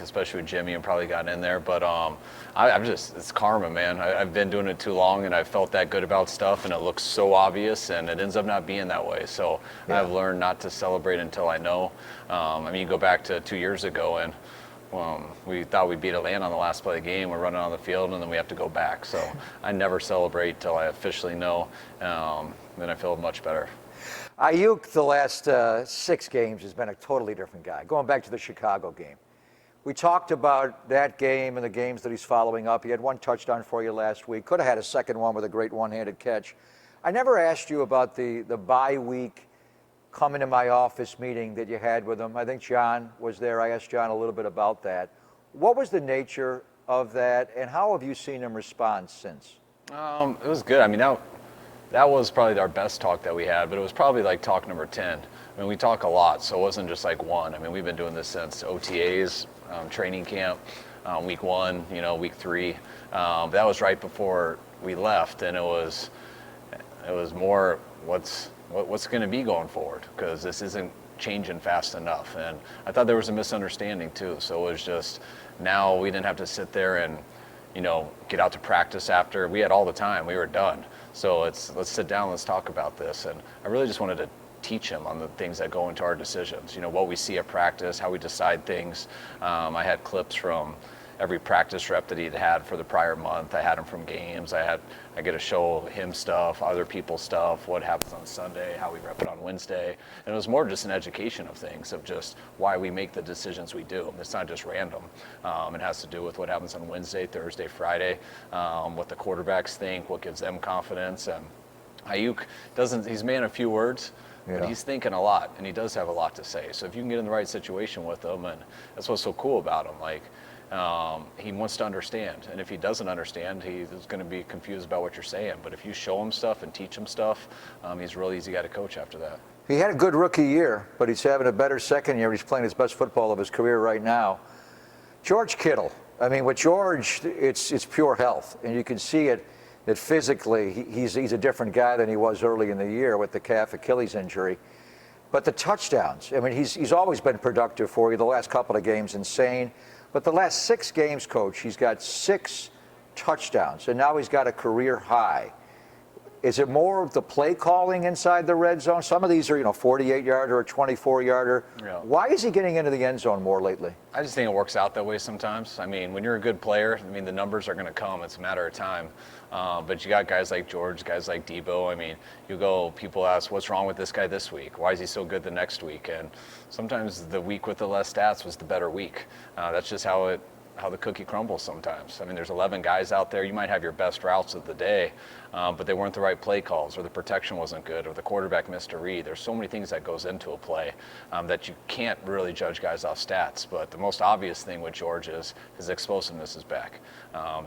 week, especially with Jimmy, and probably got in there. But I'm just, it's karma, man. I've been doing it too long, and I've felt that good about stuff, and it looks so obvious, and it ends up not being that way. So I've learned not to celebrate until I know. I mean, you go back to 2 years ago, and we thought we beat Atlanta on the last play of the game. We're running on the field, and then we have to go back. So I never celebrate till I officially know. Then I feel much better. Ayuk, the last 6 games, has been a totally different guy. Going back to the Chicago game, we talked about that game and the games that he's following up. He had 1 touchdown for you last week. Could have had a second one with a great one-handed catch. I never asked you about the bye week come into my office meeting that you had with him. I think John was there. I asked John a little bit about that. What was the nature of that, and how have you seen him respond since? It was good. I mean, that was probably our best talk that we had, but it was probably like talk number 10. I mean, we talk a lot, so it wasn't just like one. I mean, we've been doing this since OTAs, training camp, week 1, week 3. That was right before we left, and it was more what's going to be going forward, because this isn't changing fast enough. And I thought there was a misunderstanding too. So it was just, now we didn't have to sit there and get out to practice after. We had all the time. We were done. So let's sit down, let's talk about this. And I really just wanted to teach him on the things that go into our decisions, what we see at practice, how we decide things. I had clips from every practice rep that he'd had for the prior month. I had him from games. I get to show him stuff, other people's stuff, what happens on Sunday, how we rep it on Wednesday. And it was more just an education of things, of just why we make the decisions we do. It's not just random. It has to do with what happens on Wednesday, Thursday, Friday, what the quarterbacks think, what gives them confidence. And Ayuk he's man a few words, but he's thinking a lot, and he does have a lot to say. So if you can get in the right situation with him, and that's what's so cool about him. He wants to understand, and if he doesn't understand, he's going to be confused about what you're saying. But if you show him stuff and teach him stuff, he's a really easy guy to coach after that. He had a good rookie year, but he's having a better second year. He's playing his best football of his career right now. George Kittle. I mean, with George, it's pure health, and you can see it that physically he's a different guy than he was early in the year with the calf Achilles injury. But the touchdowns, I mean, he's always been productive for you. The last couple of games, insane. But the last 6 games, Coach, he's got 6 touchdowns, and now he's got a career high. Is it more of the play calling inside the red zone? Some of these are, 48-yarder or 24-yarder. Yeah. Why is he getting into the end zone more lately? I just think it works out that way sometimes. I mean, when you're a good player, the numbers are going to come. It's a matter of time. But you got guys like George, guys like Debo. I mean, people ask, what's wrong with this guy this week? Why is he so good the next week? And sometimes the week with the less stats was the better week. That's just how the cookie crumbles sometimes. I mean, there's 11 guys out there. You might have your best routes of the day, but they weren't the right play calls, or the protection wasn't good, or the quarterback missed a read. There's so many things that goes into a play that you can't really judge guys off stats. But the most obvious thing with George is his explosiveness is back.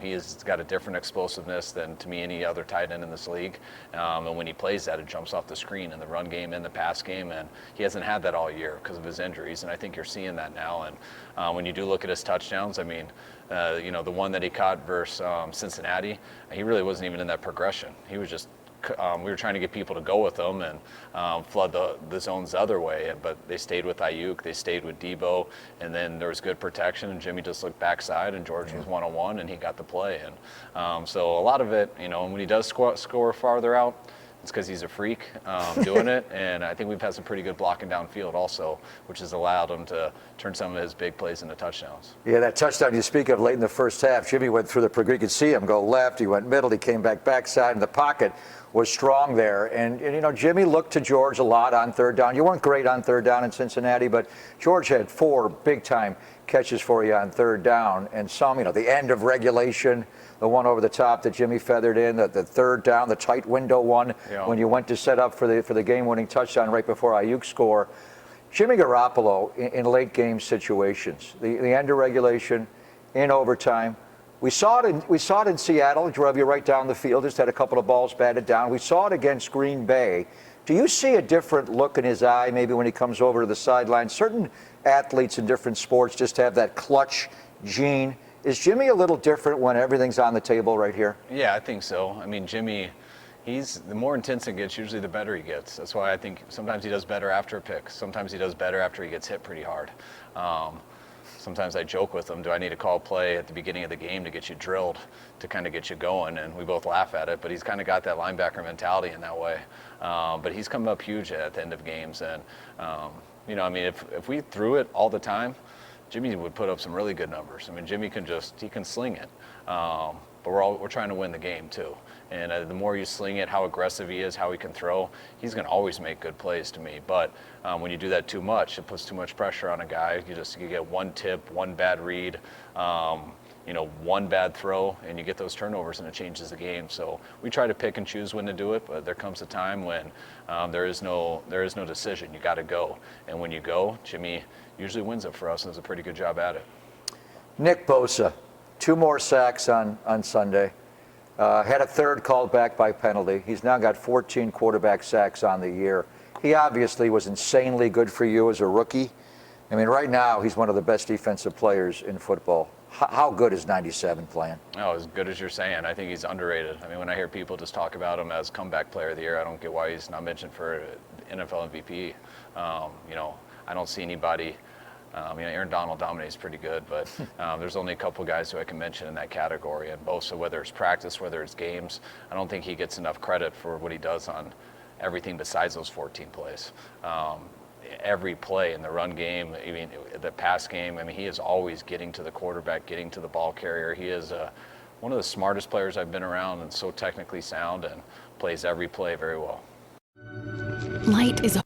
He has got a different explosiveness than, to me, any other tight end in this league. And when he plays that, it jumps off the screen in the run game and the pass game. And he hasn't had that all year because of his injuries. And I think you're seeing that now. And when you do look at his touchdowns, I mean, the one that he caught versus Cincinnati, he really wasn't even in that progression. He was just, we were trying to get people to go with him and flood the zones the other way, but they stayed with Ayuk, they stayed with Debo, and then there was good protection, and Jimmy just looked backside, and George was one-on-one, and he got the play. And so a lot of it, when he does score farther out, it's because he's a freak doing it, and I think we've had some pretty good blocking downfield also, which has allowed him to turn some of his big plays into touchdowns. Yeah, that touchdown you speak of late in the first half, Jimmy went through you could see him go left, he went middle, he came backside, and the pocket was strong there. And Jimmy looked to George a lot on third down. You weren't great on third down in Cincinnati, but George had 4 big-time catches for you on third down, and some, the end of regulation, the one over the top that Jimmy feathered in, the third down, the tight window one, when you went to set up for the game-winning touchdown right before Ayuk score. Jimmy Garoppolo in late game situations, the end of regulation, in overtime. We saw it in Seattle. Drove you right down the field. Just had a couple of balls batted down. We saw it against Green Bay. Do you see a different look in his eye maybe when he comes over to the sideline? Certain athletes in different sports just have that clutch gene. Is Jimmy a little different when everything's on the table right here? Yeah, I think so. I mean, Jimmy, the more intense it gets, usually the better he gets. That's why I think sometimes he does better after a pick. Sometimes he does better after he gets hit pretty hard. sometimes I joke with him, do I need to call a play at the beginning of the game to get you drilled, to kind of get you going? And we both laugh at it, but he's kind of got that linebacker mentality in that way. But he's come up huge at the end of games. And, you know, I mean, if we threw it all the time, Jimmy would put up some really good numbers. I mean, Jimmy he can sling it. But we're trying to win the game too. And the more you sling it, how aggressive he is, how he can throw, he's going to always make good plays to me. But when you do that too much, it puts too much pressure on a guy. You get one tip, one bad read, you know, one bad throw, and you get those turnovers, and it changes the game. So we try to pick and choose when to do it, but there comes a time when there is no decision. You got to go, and when you go, Jimmy usually wins it for us and does a pretty good job at it. Nick Bosa, 2 more sacks on Sunday. Had a third called back by penalty. He's now got 14 quarterback sacks on the year. He obviously was insanely good for you as a rookie. I mean, right now he's one of the best defensive players in football. How good is 97 playing? Oh, as good as you're saying. I think he's underrated. I mean, when I hear people just talk about him as comeback player of the year, I don't get why he's not mentioned for NFL MVP. You know, I don't see anybody. You know, Aaron Donald dominates pretty good, but there's only a couple guys who I can mention in that category. And Bosa, whether it's practice, whether it's games, I don't think he gets enough credit for what he does on everything besides those 14 plays. Every play in the run game, I mean, the pass game, I mean, he is always getting to the quarterback, getting to the ball carrier. He is one of the smartest players I've been around, and so technically sound, and plays every play very well. Light is a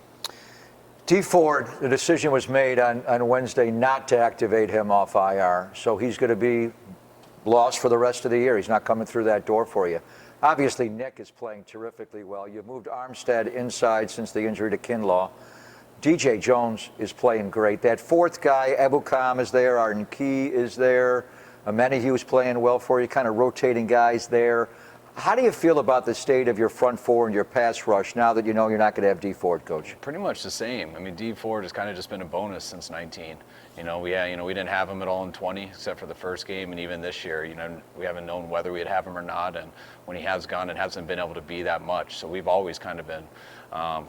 Dee Ford, the decision was made on Wednesday not to activate him off IR, so he's going to be lost for the rest of the year. He's not coming through that door for you. Obviously, Nick is playing terrifically well. You've moved Armstead inside since the injury to Kinlaw. DJ Jones is playing great. That fourth guy, Ebukam, is there. Arden Key is there. Amenahue playing well for you, kind of rotating guys there. How do you feel about the state of your front four and your pass rush now that you know you're not going to have Dee Ford, Coach? Pretty much the same. I mean, Dee Ford has kind of just been a bonus since 19. You know, we didn't have him at all in 20, except for the first game, and even this year, you know, we haven't known whether we'd have him or not. And when he has gone, it hasn't been able to be that much. So we've always kind of been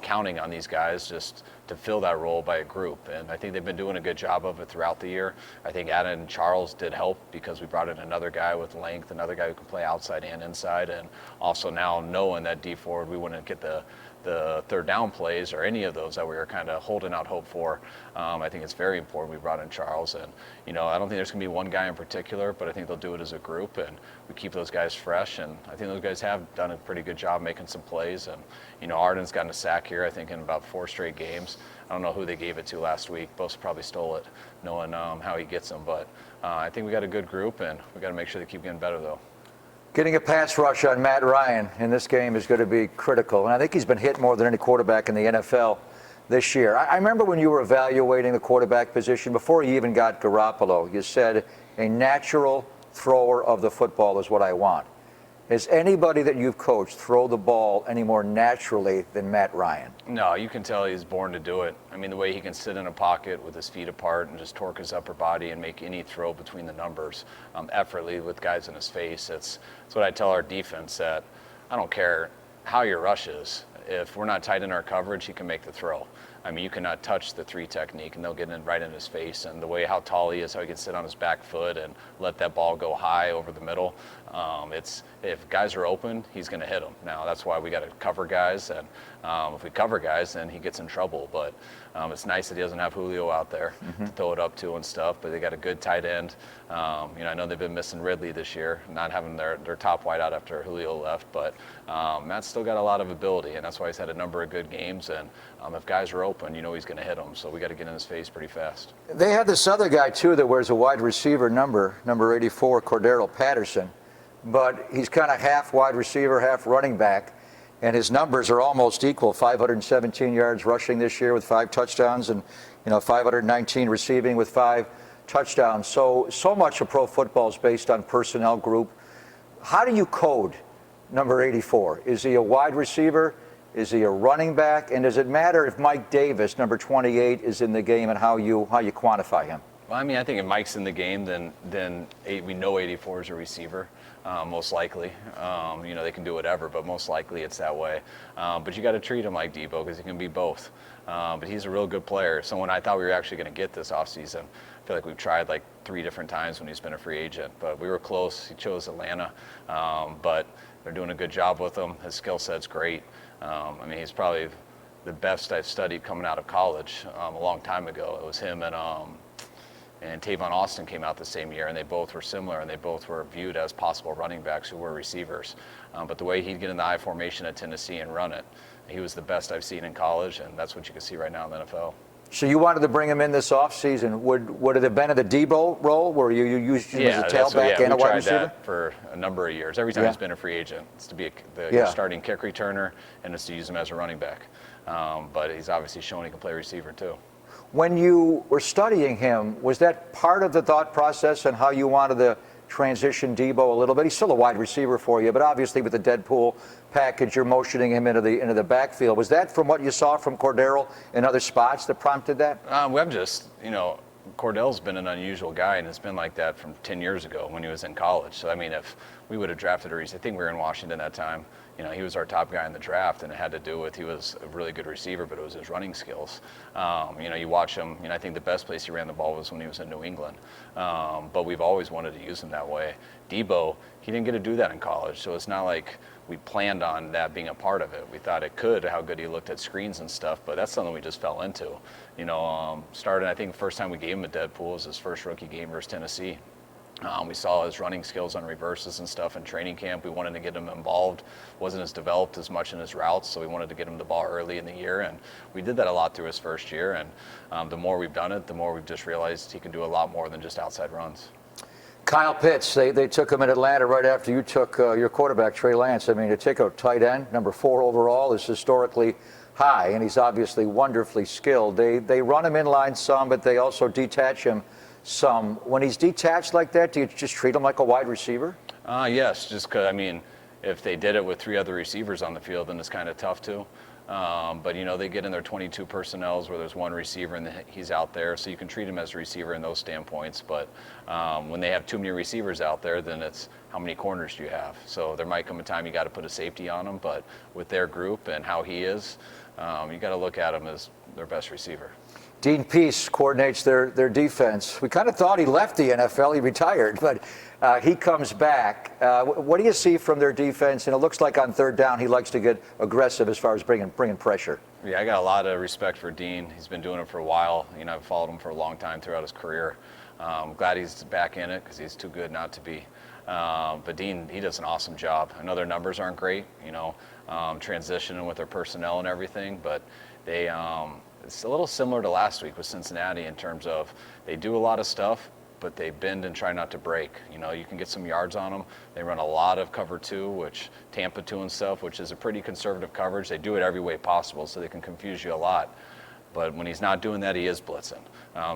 counting on these guys just to fill that role by a group. And I think they've been doing a good job of it throughout the year. I think Adam and Charles did help because we brought in another guy with length, another guy who can play outside and inside. And also now knowing that Dee Ford, we wouldn't get the third down plays or any of those that we were kind of holding out hope for. I think it's very important we brought in Charles. And, you know, I don't think there's going to be one guy in particular, but I think they'll do it as a group, and we keep those guys fresh. And I think those guys have done a pretty good job making some plays. And, you know, Arden's gotten a sack here, I think, in about 4 straight games. I don't know who they gave it to last week. Bosa probably stole it, knowing how he gets them. But I think we got a good group, and we got to make sure they keep getting better, though. Getting a pass rush on Matt Ryan in this game is going to be critical. And I think he's been hit more than any quarterback in the NFL this year. I remember when you were evaluating the quarterback position, before you even got Garoppolo, you said a natural thrower of the football is what I want. Has anybody that you've coached throw the ball any more naturally than Matt Ryan? No, you can tell he's born to do it. I mean, the way he can sit in a pocket with his feet apart and just torque his upper body and make any throw between the numbers effortlessly with guys in his face. It's what I tell our defense, that I don't care how your rush is. If we're not tight in our coverage, he can make the throw. I mean, you cannot touch the 3 technique, and they'll get in right in his face. And the way how tall he is, how he can sit on his back foot and let that ball go high over the middle. If guys are open, he's going to hit them. Now, that's why we got to cover guys. And if we cover guys, then he gets in trouble. But it's nice that he doesn't have Julio out there to throw it up to and stuff. But they got a good tight end. You know, I know they've been missing Ridley this year, not having their top wide out after Julio left. But Matt's still got a lot of ability, and that's why he's had a number of good games. And if guys are open, you know he's going to hit them. So we got to get in his face pretty fast. They had this other guy, too, that wears a wide receiver number 84, Cordero Patterson. But he's kind of half wide receiver, half running back. And his numbers are almost equal, 517 yards rushing this year with 5 touchdowns, and 519 receiving with 5 touchdowns. So much of pro football is based on personnel group. How do you code number 84? Is he a wide receiver? Is he a running back? And does it matter if Mike Davis, number 28, is in the game, and how you quantify him? Well, I mean, I think if Mike's in the game, then we know 84 is a receiver, most likely. They can do whatever, but most likely it's that way. But you got to treat him like Debo, because he can be both. But he's a real good player, someone I thought we were actually going to get this offseason feel like we've tried like 3 different times when he's been a free agent, but we were close. He chose Atlanta, but they're doing a good job with him. His skill set's great. I mean, he's probably the best I've studied coming out of college a long time ago. It was him and Tavon Austin came out the same year, and they both were similar, and they both were viewed as possible running backs who were receivers. But the way he'd get in the I formation at Tennessee and run it, he was the best I've seen in college, and that's what you can see right now in the NFL. So you wanted to bring him in this offseason. Would it have been in the Debo role where you used him as a tailback and a wide receiver? That for a number of years. Every time he's been a free agent, it's to be the starting kick returner, and it's to use him as a running back. But he's obviously shown he can play receiver too. When you were studying him, was that part of the thought process on how you wanted to transition Debo a little bit? He's still a wide receiver for you, but obviously with the Deadpool package, you're motioning him into the backfield. Was that from what you saw from Cordero in other spots that prompted that? We've just, Cordell's been an unusual guy, and it's been like that from 10 years ago when he was in college. So, I mean, if we would have drafted I think we were in Washington that time, he was our top guy in the draft, and it had to do with he was a really good receiver, but it was his running skills. You watch him, I think the best place he ran the ball was when he was in New England. But we've always wanted to use him that way. Debo, he didn't get to do that in college, so it's not like we planned on that being a part of it. We thought it could, how good he looked at screens and stuff, but that's something we just fell into. Started, I think the first time we gave him a Deadpool was his first rookie game versus Tennessee. We saw his running skills on reverses and stuff in training camp. We wanted to get him involved. Wasn't as developed as much in his routes, so we wanted to get him the ball early in the year, and we did that a lot through his first year. And the more we've done it, the more we've just realized he can do a lot more than just outside runs. Kyle Pitts, they took him in Atlanta right after you took your quarterback, Trey Lance. I mean, to take a tight end, number 4 overall, is historically high, and he's obviously wonderfully skilled. They run him in line some, but they also detach him some. When he's detached like that, do you just treat him like a wide receiver? Yes, just because, if they did it with 3 other receivers on the field, then it's kind of tough to. But, they get in their 22 personnels where there's 1 receiver and he's out there, so you can treat him as a receiver in those standpoints. But when they have too many receivers out there, then it's how many corners do you have? So there might come a time you got to put a safety on him, but with their group and how he is, you got to look at him as their best receiver. Dean Pease coordinates their defense. We kind of thought he left the NFL, he retired, but he comes back. What do you see from their defense? And it looks like on third down he likes to get aggressive as far as bringing pressure. Yeah, I got a lot of respect for Dean. He's been doing it for a while. I've followed him for a long time throughout his career. I'm glad he's back in it because he's too good not to be. But Dean, he does an awesome job. I know their numbers aren't great, transitioning with their personnel and everything, but they it's a little similar to last week with Cincinnati in terms of they do a lot of stuff, but they bend and try not to break. You can get some yards on them. They run a lot of cover 2, which Tampa 2 and stuff, which is a pretty conservative coverage. They do it every way possible, so they can confuse you a lot. But when he's not doing that, he is blitzing.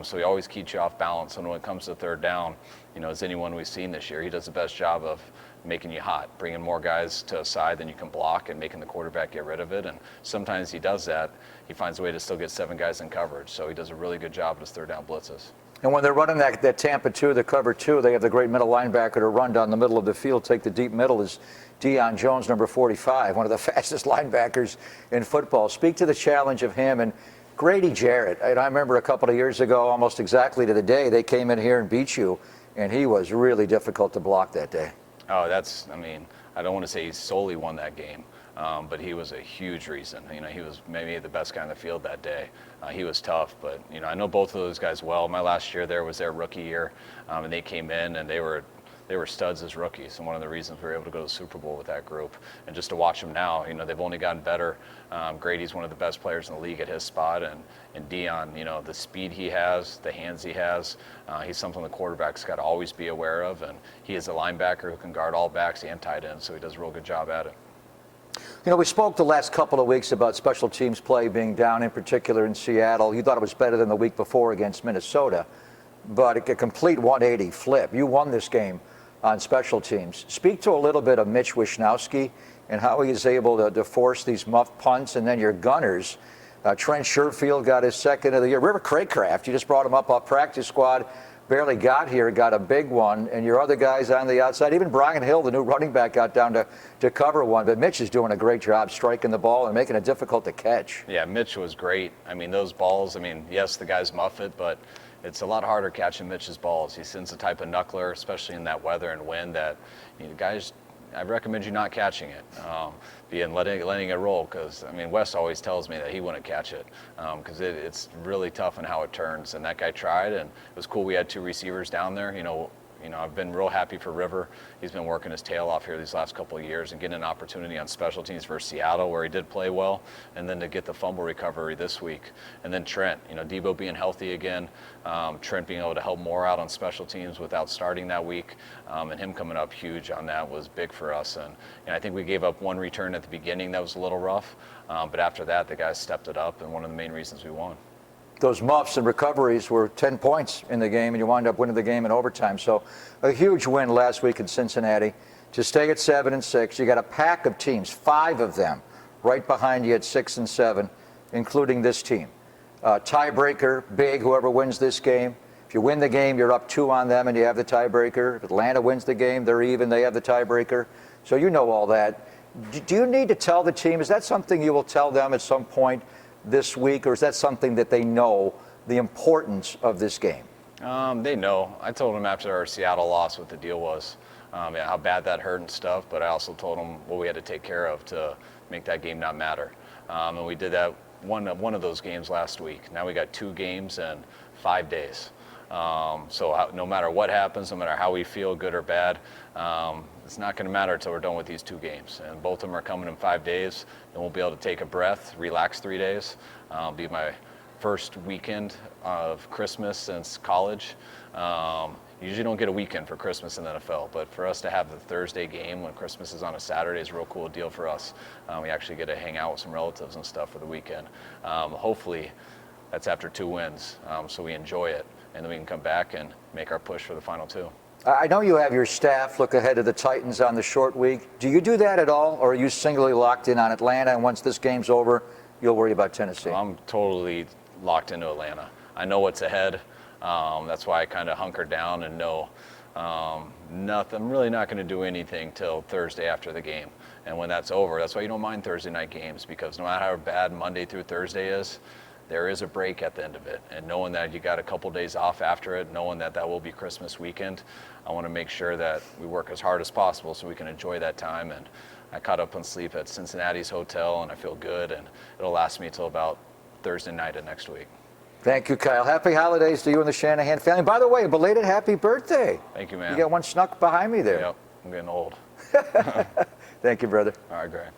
So he always keeps you off balance. And when it comes to third down, as anyone we've seen this year, he does the best job of making you hot, bringing more guys to a side than you can block and making the quarterback get rid of it. And sometimes he does that. He finds a way to still get 7 guys in coverage. So he does a really good job with his third down blitzes. And when they're running that Tampa 2, the cover 2, they have the great middle linebacker to run down the middle of the field, take the deep middle is Deion Jones, number 45, one of the fastest linebackers in football. Speak to the challenge of him and Grady Jarrett. And I remember a couple of years ago, almost exactly to the day, they came in here and beat you, and he was really difficult to block that day. Oh, I don't want to say he solely won that game, but he was a huge reason. He was maybe the best guy on the field that day. He was tough, but, I know both of those guys well. My last year there was their rookie year, and they came in and they were studs as rookies, and one of the reasons we were able to go to the Super Bowl with that group. And just to watch them now, they've only gotten better. Grady's one of the best players in the league at his spot, and Deion, the speed he has, the hands he has, he's something the quarterback's got to always be aware of, and he is a linebacker who can guard all backs and tight ends, so he does a real good job at it. We spoke the last couple of weeks about special teams play being down, in particular in Seattle. You thought it was better than the week before against Minnesota, but a complete 180 flip. You won this game on special teams. Speak to a little bit of Mitch Wishnowsky and how he is able to force these muff punts, and then your gunners. Trent Sherfield got his second of the year. River Craycraft, you just brought him up off practice squad, barely got here, got a big one, and your other guys on the outside. Even Brian Hill, the new running back, got down to cover one. But Mitch is doing a great job striking the ball and making it difficult to catch. Yeah, Mitch was great. Those balls, yes, the guys muff it, but it's a lot harder catching Mitch's balls. He's the type of knuckler, especially in that weather and wind, that guys, I recommend you not catching it, letting it roll. Because I mean, Wes always tells me that he wouldn't catch it because it's really tough in how it turns. And that guy tried, and it was cool. We had 2 receivers down there. I've been real happy for River. He's been working his tail off here these last couple of years and getting an opportunity on special teams versus Seattle, where he did play well, and then to get the fumble recovery this week. And then Trent, Debo being healthy again, Trent being able to help more out on special teams without starting that week, and him coming up huge on that was big for us. And I think we gave up 1 return at the beginning that was a little rough, but after that, the guys stepped it up, and one of the main reasons we won. Those muffs and recoveries were 10 points in the game, and you wind up winning the game in overtime. So a huge win last week in Cincinnati. To stay at 7-6, you got a pack of teams, 5 of them, right behind you at 6 and 7, including this team. Tiebreaker, big, whoever wins this game. If you win the game, you're up 2 on them, and you have the tiebreaker. If Atlanta wins the game, they're even, they have the tiebreaker. So you know all that. Do you need to tell the team? Is that something you will tell them at some point this week, or is that something that they know the importance of this game? They know. I told them after our Seattle loss what the deal was, how bad that hurt and stuff, but I also told them what we had to take care of to make that game not matter. And we did that one of those games last week. Now we got 2 games in 5 days. So no matter what happens, no matter how we feel, good or bad, it's not going to matter until we're done with these 2 games. And both of them are coming in 5 days, and we'll be able to take a breath, relax 3 days. Be my first weekend of Christmas since college. You usually don't get a weekend for Christmas in the NFL, but for us to have the Thursday game when Christmas is on a Saturday is a real cool deal for us. We actually get to hang out with some relatives and stuff for the weekend. Hopefully that's after 2 wins, so we enjoy it, and then we can come back and make our push for the final 2. I know you have your staff look ahead to the Titans on the short week. Do you do that at all, or are you singly locked in on Atlanta, and once this game's over, you'll worry about Tennessee? I'm totally locked into Atlanta. I know what's ahead. That's why I kind of hunkered down and know nothing. I'm really not going to do anything till Thursday after the game. And when that's over, that's why you don't mind Thursday night games, because no matter how bad Monday through Thursday is, there is a break at the end of it. And knowing that you got a couple days off after it, knowing that that will be Christmas weekend, I want to make sure that we work as hard as possible so we can enjoy that time. And I caught up on sleep at Cincinnati's hotel, and I feel good, and it'll last me till about Thursday night of next week. Thank you, Kyle. Happy holidays to you and the Shanahan family. By the way, belated happy birthday. Thank you, man. You got one snuck behind me there. Yep, I'm getting old. Thank you, brother. All right, great.